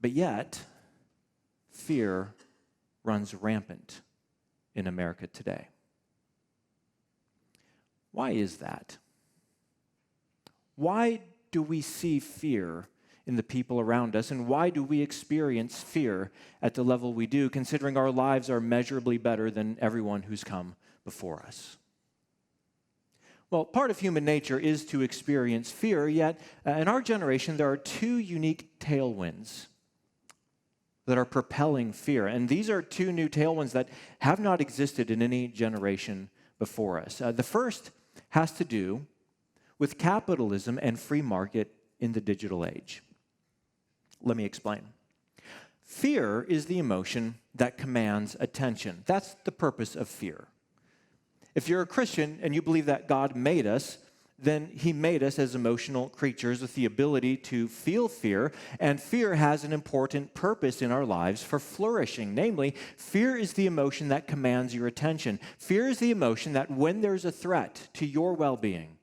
But yet, fear runs rampant in America today. Why is that? Why do we see fear in the people around us, and why do we experience fear at the level we do, considering our lives are measurably better than everyone who's come before us? Well, part of human nature is to experience fear, yet in our generation there are two unique tailwinds that are propelling fear. And these are two new tailwinds that have not existed in any generation before us. The first has to do with capitalism and free market in the digital age. Let me explain. Fear is the emotion that commands attention. That's the purpose of fear. If you're a Christian and you believe that God made us, then he made us as emotional creatures with the ability to feel fear, and fear has an important purpose in our lives for flourishing. Namely, fear is the emotion that commands your attention. Fear is the emotion that when there's a threat to your well-being,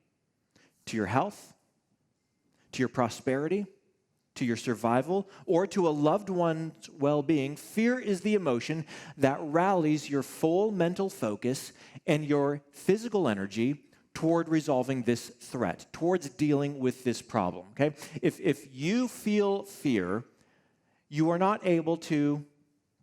to your health, to your prosperity, to your survival, or to a loved one's well-being, fear is the emotion that rallies your full mental focus and your physical energy toward resolving this threat, towards dealing with this problem, okay? If you feel fear, you are not able to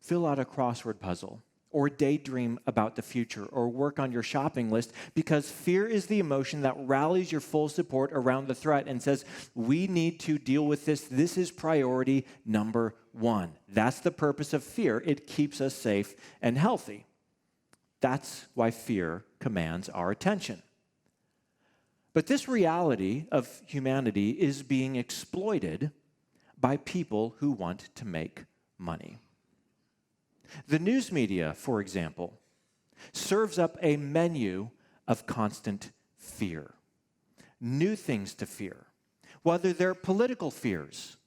fill out a crossword puzzle or daydream about the future or work on your shopping list, because fear is the emotion that rallies your full support around the threat and says, we need to deal with this. This is priority number one. That's the purpose of fear. It keeps us safe and healthy. That's why fear commands our attention. But this reality of humanity is being exploited by people who want to make money. The news media, for example, serves up a menu of constant fear, new things to fear, whether they're political fears,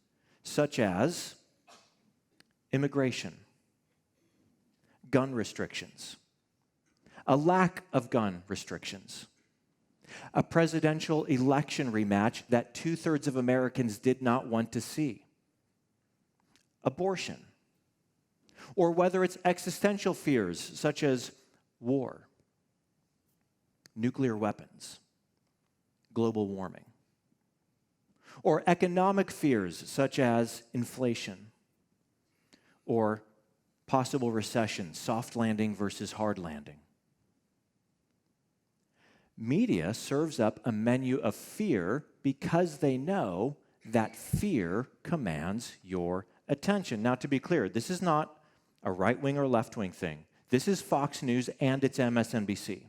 such as immigration, gun restrictions, a lack of gun restrictions, a presidential election rematch that 2/3 of Americans did not want to see, abortion, or whether it's existential fears such as war, nuclear weapons, global warming, or economic fears such as inflation, or possible recession, soft landing versus hard landing. Media serves up a menu of fear because they know that fear commands your attention. Now, to be clear, this is not a right-wing or left-wing thing. This is Fox News and it's MSNBC.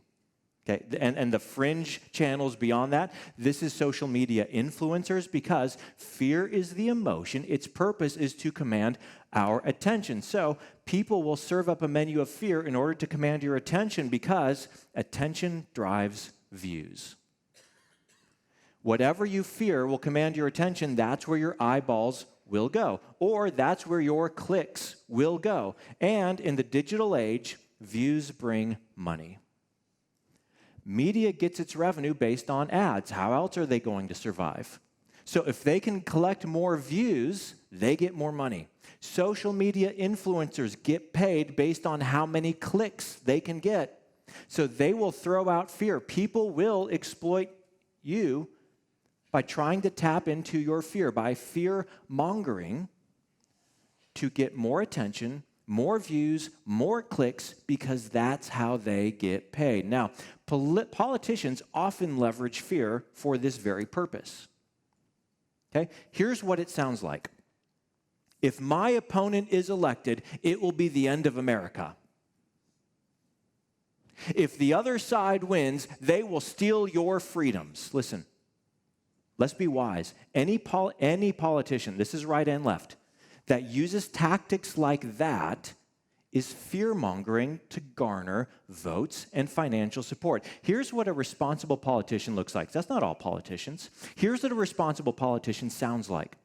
Okay? And the fringe channels beyond that, this is social media influencers, because fear is the emotion. Its purpose is to command our attention. So people will serve up a menu of fear in order to command your attention, because attention drives views. Whatever you fear will command your attention. That's where your eyeballs will go, or that's where your clicks will go. And in the digital age, views bring money. Media gets its revenue based on ads. How else are they going to survive? So if they can collect more views, they get more money. Social media influencers get paid based on how many clicks they can get. So they will throw out fear. People will exploit you by trying to tap into your fear, by fear-mongering to get more attention, more views, more clicks, because that's how they get paid. Now, politicians often leverage fear for this very purpose. Okay? Here's what it sounds like. If my opponent is elected, it will be the end of America. If the other side wins, they will steal your freedoms. Listen. Let's be wise. Any politician, this is right and left, that uses tactics like that is fear-mongering to garner votes and financial support. Here's what a responsible politician looks like. That's not all politicians. Here's what a responsible politician sounds like.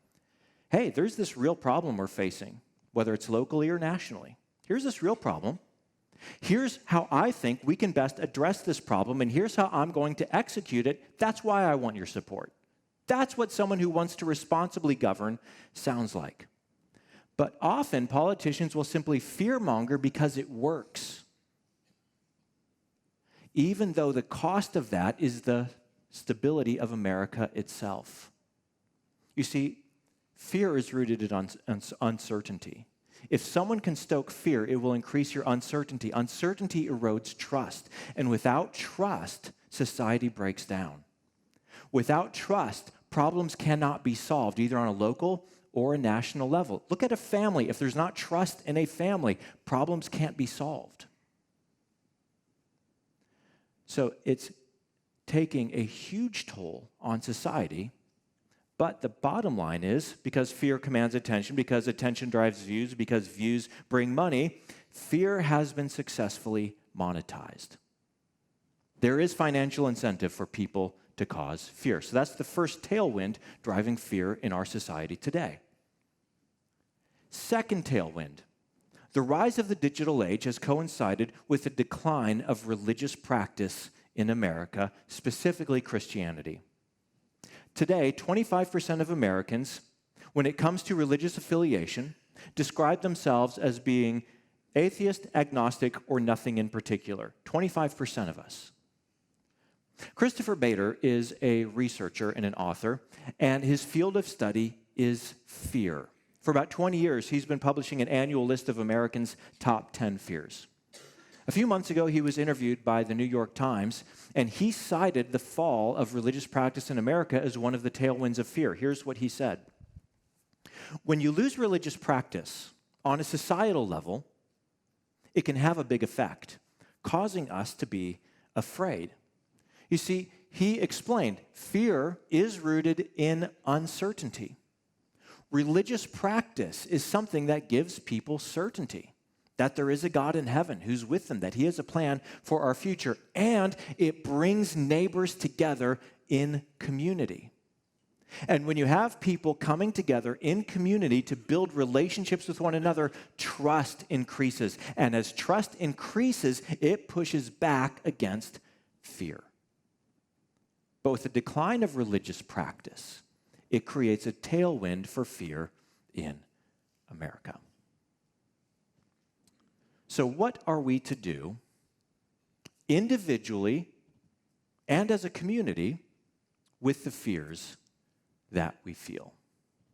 Hey, there's this real problem we're facing, whether it's locally or nationally. Here's this real problem. Here's how I think we can best address this problem, and here's how I'm going to execute it. That's why I want your support. That's what someone who wants to responsibly govern sounds like. But often politicians will simply fearmonger because it works, even though the cost of that is the stability of America itself. You see, fear is rooted in uncertainty. If someone can stoke fear, it will increase your uncertainty. Uncertainty erodes trust. And without trust, society breaks down. Without trust, problems cannot be solved, either on a local or a national level. Look at a family. If there's not trust in a family, problems can't be solved. So it's taking a huge toll on society. But the bottom line is, because fear commands attention, because attention drives views, because views bring money, fear has been successfully monetized. There is financial incentive for people to cause fear. So that's the first tailwind driving fear in our society today. Second tailwind, the rise of the digital age has coincided with the decline of religious practice in America, specifically Christianity. Today, 25% of Americans, when it comes to religious affiliation, describe themselves as being atheist, agnostic, or nothing in particular. 25% of us. Christopher Bader is a researcher and an author, and his field of study is fear. For about 20 years, he's been publishing an annual list of Americans' top 10 fears. A few months ago, he was interviewed by the New York Times, and he cited the fall of religious practice in America as one of the tailwinds of fear. Here's what he said. When you lose religious practice on a societal level, it can have a big effect, causing us to be afraid. You see, he explained, fear is rooted in uncertainty. Religious practice is something that gives people certainty that there is a God in heaven who's with them, that he has a plan for our future, and it brings neighbors together in community. And when you have people coming together in community to build relationships with one another, trust increases. And as trust increases, it pushes back against fear. Both the decline of religious practice, it creates a tailwind for fear in America. So what are we to do individually and as a community with the fears that we feel?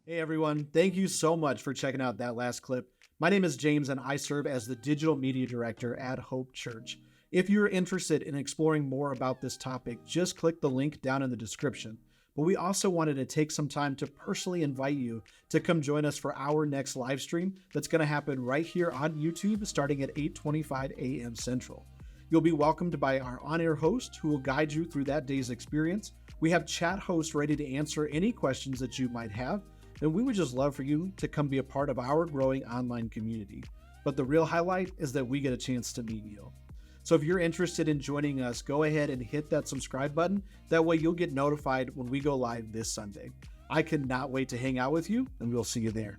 Hey everyone, thank you so much for checking out that last clip. My name is James and I serve as the Digital Media Director at Hope Church. If you're interested in exploring more about this topic, just click the link down in the description. But we also wanted to take some time to personally invite you to come join us for our next live stream that's going to happen right here on YouTube starting at 8:25 a.m. Central. You'll be welcomed by our on-air host who will guide you through that day's experience. We have chat hosts ready to answer any questions that you might have, and we would just love for you to come be a part of our growing online community. But the real highlight is that we get a chance to meet you. So if you're interested in joining us, go ahead and hit that subscribe button. That way you'll get notified when we go live this Sunday. I cannot wait to hang out with you, and we'll see you there.